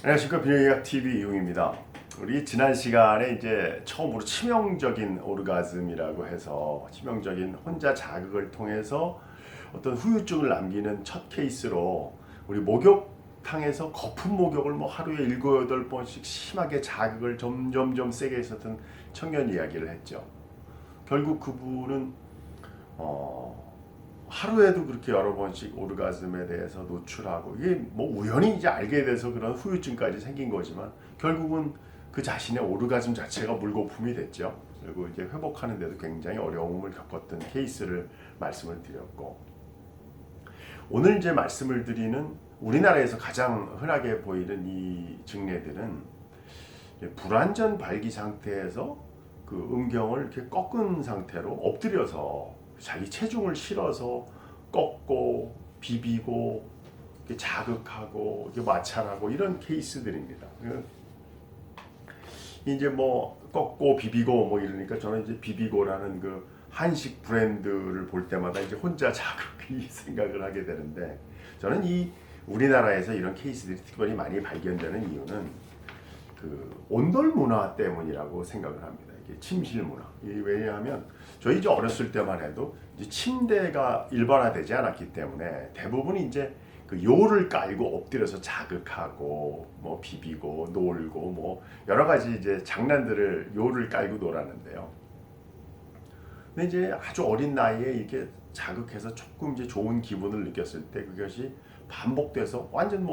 안녕하십니까. 비뇨기학 TV 이용입니다. 우리 지난 시간에 이제 처음으로 치명적인 오르가즘이라고 해서 치명적인 혼자 자극을 통해서 어떤 후유증을 남기는 첫 케이스로 우리 목욕탕에서 거품 목욕을 뭐 하루에 7, 8번씩 심하게 자극을 점점점 세게 했었던 청년 이야기를 했죠. 결국 그분은 하루에도 그렇게 여러 번씩 오르가즘에 대해서 노출하고 이게 뭐 우연히 이제 알게 돼서 그런 후유증까지 생긴 거지만 결국은 그 자신의 오르가즘 자체가 물거품이 됐죠. 그리고 이제 회복하는데도 굉장히 어려움을 겪었던 케이스를 말씀을 드렸고, 오늘 이제 말씀을 드리는 우리나라에서 가장 흔하게 보이는 이 증례들은 불완전 발기 상태에서 그 음경을 이렇게 꺾은 상태로 엎드려서 자기 체중을 실어서 꺾고 비비고 자극하고 마찰하고 이런 케이스들입니다. 이제 뭐 꺾고 비비고 뭐 이러니까 저는 이제 비비고라는 그 한식 브랜드를 볼 때마다 이제 혼자 자극이 생각을 하게 되는데, 저는 이 우리나라에서 이런 케이스들이 특별히 많이 발견되는 이유는 그 온돌 문화 때문이라고 생각을 합니다. 이게 침실 문화. 왜냐하면 저희 이제 어렸을 때만 해도 이제 침대가 일반화되지 않았기 때문에 대부분 이제 그 요를 깔고 엎드려서 자극하고 뭐 비비고 놀고 뭐 여러 가지 이제 장난들을 요를 깔고 놀았는데요. 근데 이제 아주 어린 나이에 이렇게 자극해서 조금 이제 좋은 기분을 느꼈을 때 그것이 반복돼서 완전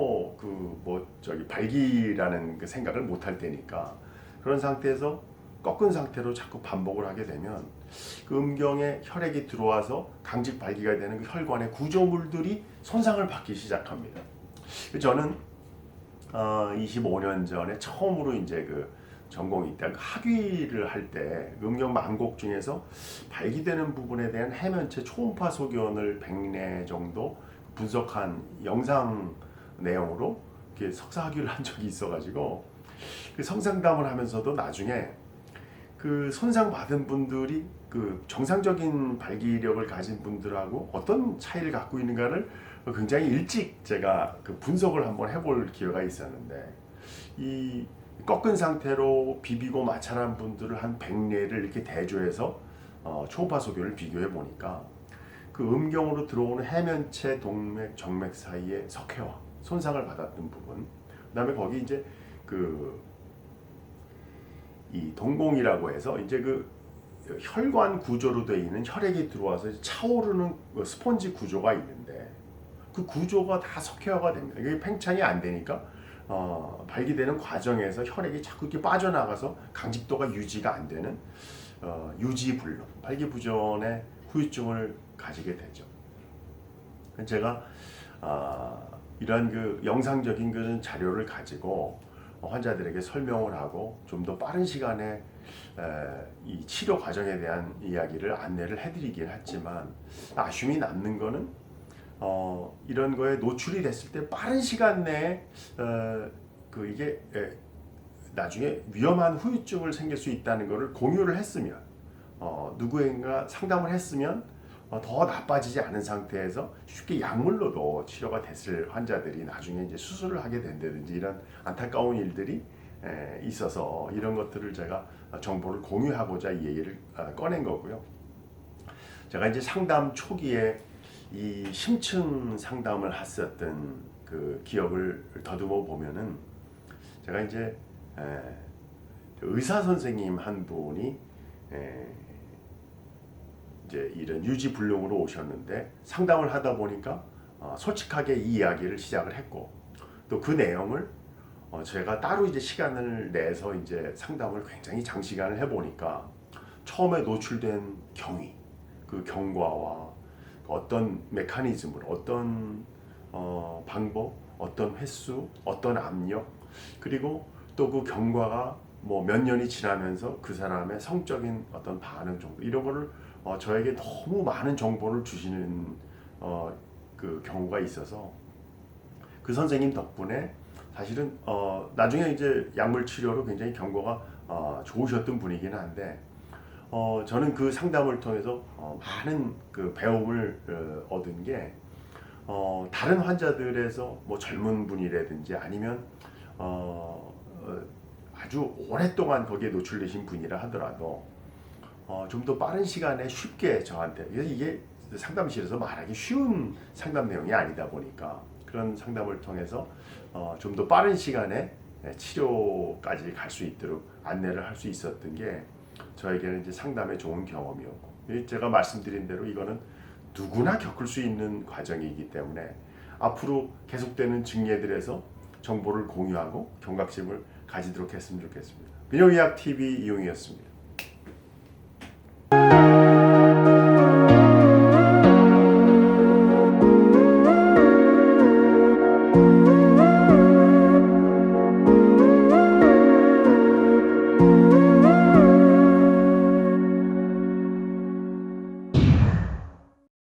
발기라는 그 생각을 못 할 때니까, 그런 상태에서 꺾은 상태로 자꾸 반복을 하게 되면 그 음경에 혈액이 들어와서 강직 발기가 되는 그 혈관의 구조물들이 손상을 받기 시작합니다. 저는 25년 전에 처음으로 이제 그 전공이 있다 학위를 할 때 음경 만곡 중에서 발기되는 부분에 대한 해면체 초음파 소견을 100례 정도 분석한 영상 내용으로 이렇게 석사 학위를 한 적이 있어가지고, 그 성상담을 하면서도 나중에 그 손상 받은 분들이 그 정상적인 발기력을 가진 분들하고 어떤 차이를 갖고 있는가를 굉장히 일찍 제가 그 분석을 한번 해볼 기회가 있었는데, 이 꺾은 상태로 비비고 마찰한 분들을 한 100례를 이렇게 대조해서 초음파 소견을 비교해 보니까 그 음경으로 들어오는 해면체, 동맥, 정맥 사이에 석회화, 손상을 받았던 부분, 그다음에 거기 이제 그 이 동공이라고 해서 이제 그 혈관 구조로 되어 있는 혈액이 들어와서 차오르는 스펀지 구조가 있는데 그 구조가 다 석회화가 됩니다. 이게 팽창이 안 되니까 발기되는 과정에서 혈액이 자꾸 이렇게 빠져나가서 강직도가 유지가 안 되는 유지불능, 발기부전의 후유증을 가지게 되죠. 제가 이러한 그 영상적인 그런 자료를 가지고 환자들에게 설명을 하고 좀 더 빠른 시간에 이 치료 과정에 대한 이야기를 안내를 해드리긴 했지만, 아쉬움이 남는 거는 이런 거에 노출이 됐을 때 빠른 시간 내에 이게 나중에 위험한 후유증을 생길 수 있다는 것을 공유를 했으면, 누구인가 상담을 했으면 더 나빠지지 않은 상태에서 쉽게 약물로도 치료가 됐을 환자들이 나중에 이제 수술을 하게 된다든지 이런 안타까운 일들이 있어서 이런 것들을 제가 정보를 공유하고자 이 얘기를 꺼낸 거고요. 제가 이제 상담 초기에 이 심층 상담을 했었던 그 기억을 더듬어 보면은, 제가 이제 의사 선생님 한 분이 이제 이런 유지불능으로 오셨는데 상담을 하다 보니까 솔직하게 이 이야기를 시작을 했고, 또 그 내용을 제가 따로 이제 시간을 내서 이제 상담을 굉장히 장시간을 해보니까 처음에 노출된 경위, 그 경과와 어떤 메커니즘으로 어떤 방법, 어떤 횟수, 어떤 압력, 그리고 또 그 경과가 뭐 몇 년이 지나면서 그 사람의 성적인 어떤 반응 정도, 이런 거를 저에게 너무 많은 정보를 주시는 그 경우가 있어서 그 선생님 덕분에 사실은 나중에 이제 약물 치료로 굉장히 경과가 좋으셨던 분이긴 한데, 저는 그 상담을 통해서 많은 그 배움을 얻은 게 다른 환자들에서 뭐 젊은 분이라든지 아니면 아주 오랫동안 거기에 노출되신 분이라 하더라도 좀 더 빠른 시간에 쉽게 저한테 이게 상담실에서 말하기 쉬운 상담 내용이 아니다 보니까 그런 상담을 통해서 좀 더 빠른 시간에 치료까지 갈 수 있도록 안내를 할 수 있었던 게 저에게는 이제 상담의 좋은 경험이었고 제가 말씀드린 대로 이거는 누구나 겪을 수 있는 과정이기 때문에 앞으로 계속되는 증례들에서 정보를 공유하고 경각심을 가지도록 했으면 좋겠습니다. 민영의학TV 이용이었습니다.